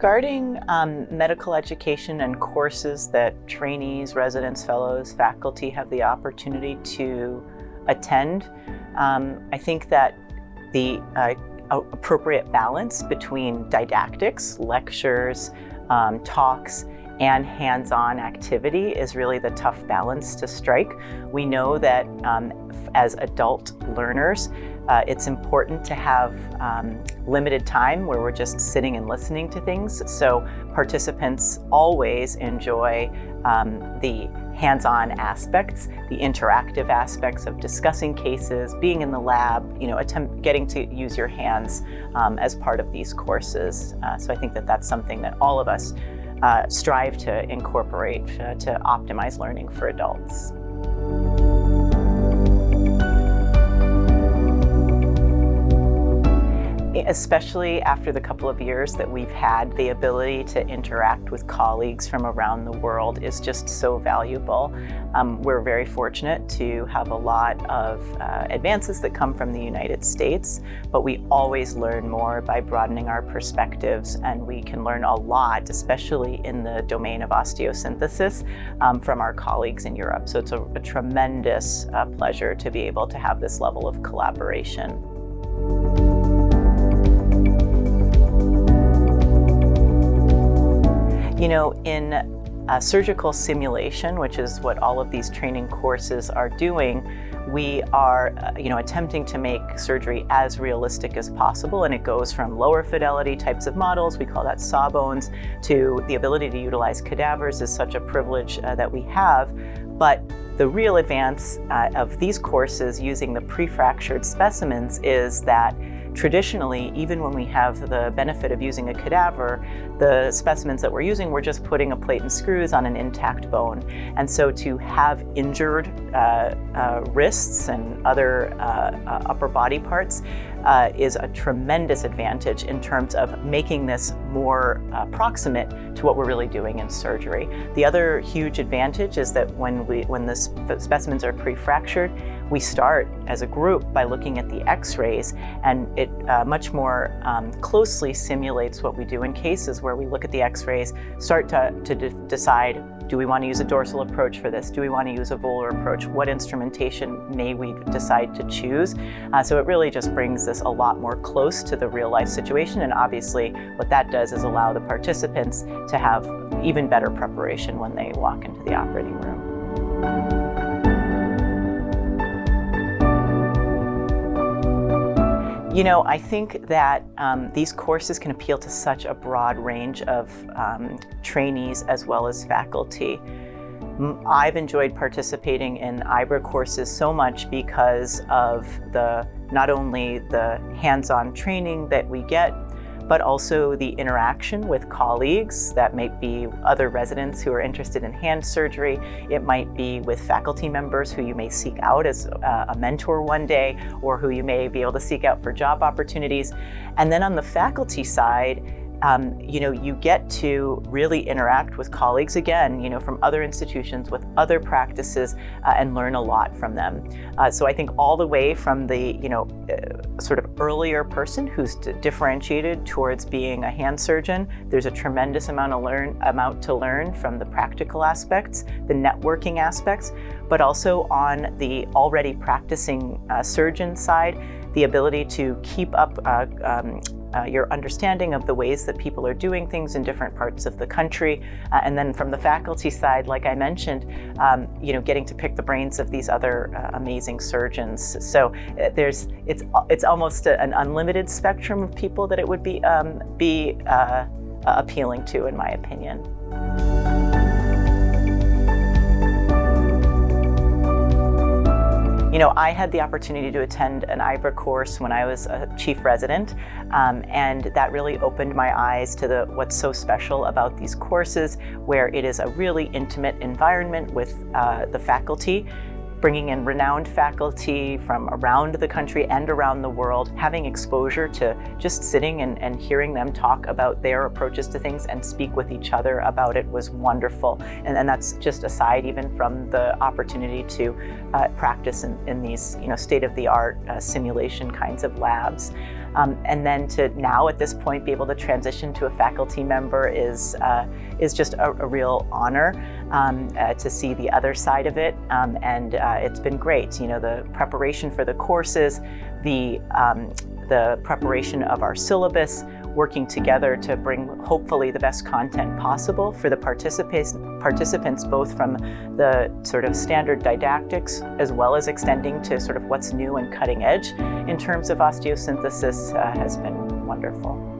Regarding medical education and courses that trainees, residents, fellows, faculty have the opportunity to attend, I think that the appropriate balance between didactics, lectures, talks, and hands-on activity is really the tough balance to strike. We know that as adult learners, it's important to have limited time where we're just sitting and listening to things. So participants always enjoy the hands-on aspects, the interactive aspects of discussing cases, being in the lab, getting to use your hands as part of these courses. So I think that that's something that all of us strive to incorporate to optimize learning for adults. Especially after the couple of years that we've had, the ability to interact with colleagues from around the world is just so valuable. We're very fortunate to have a lot of advances that come from the United States, but we always learn more by broadening our perspectives, and we can learn a lot, especially in the domain of osteosynthesis, from our colleagues in Europe. So it's a tremendous pleasure to be able to have this level of collaboration. In surgical simulation, which is what all of these training courses are doing, we are attempting to make surgery as realistic as possible, and it goes from lower fidelity types of models, we call that sawbones, to the ability to utilize cadavers is such a privilege that we have. But the real advance of these courses using the pre-fractured specimens is that traditionally, even when we have the benefit of using a cadaver, the specimens that we're using, we're just putting a plate and screws on an intact bone. And so to have injured wrists and other upper body parts is a tremendous advantage in terms of making this more proximate to what we're really doing in surgery. The other huge advantage is that when the specimens are pre-fractured, we start as a group by looking at the x-rays, and it much more closely simulates what we do in cases where we look at the x-rays, start to decide, do we want to use a dorsal approach for this? Do we want to use a volar approach? What instrumentation may we decide to choose? So it really just brings this a lot more close to the real life situation, and obviously what that does is allow the participants to have even better preparation when they walk into the operating room. I think that these courses can appeal to such a broad range of trainees as well as faculty. I've enjoyed participating in IBRA courses so much because of not only the hands-on training that we get, but also the interaction with colleagues. That might be other residents who are interested in hand surgery. It might be with faculty members who you may seek out as a mentor one day, or who you may be able to seek out for job opportunities. And then on the faculty side, you get to really interact with colleagues again, from other institutions with other practices and learn a lot from them. So I think all the way from the, sort of earlier person who's differentiated towards being a hand surgeon, there's a tremendous amount to learn from the practical aspects, the networking aspects, but also on the already practicing surgeon side, the ability to keep up your understanding of the ways that people are doing things in different parts of the country. And then from the faculty side, like I mentioned, getting to pick the brains of these other amazing surgeons. So it's almost an unlimited spectrum of people that it would be appealing to, in my opinion. I had the opportunity to attend an IBRA course when I was a chief resident, and that really opened my eyes to what's so special about these courses, where it is a really intimate environment with the faculty, bringing in renowned faculty from around the country and around the world, having exposure to just sitting and hearing them talk about their approaches to things and speak with each other about it was wonderful. And that's just aside even from the opportunity to practice in these state-of-the-art simulation kinds of labs. And then to now at this point be able to transition to a faculty member is just a real honor to see the other side of it. And it's been great. The preparation for the courses, the preparation of our syllabus, working together to bring hopefully the best content possible for the participants, both from the sort of standard didactics as well as extending to sort of what's new and cutting edge in terms of osteosynthesis has been wonderful.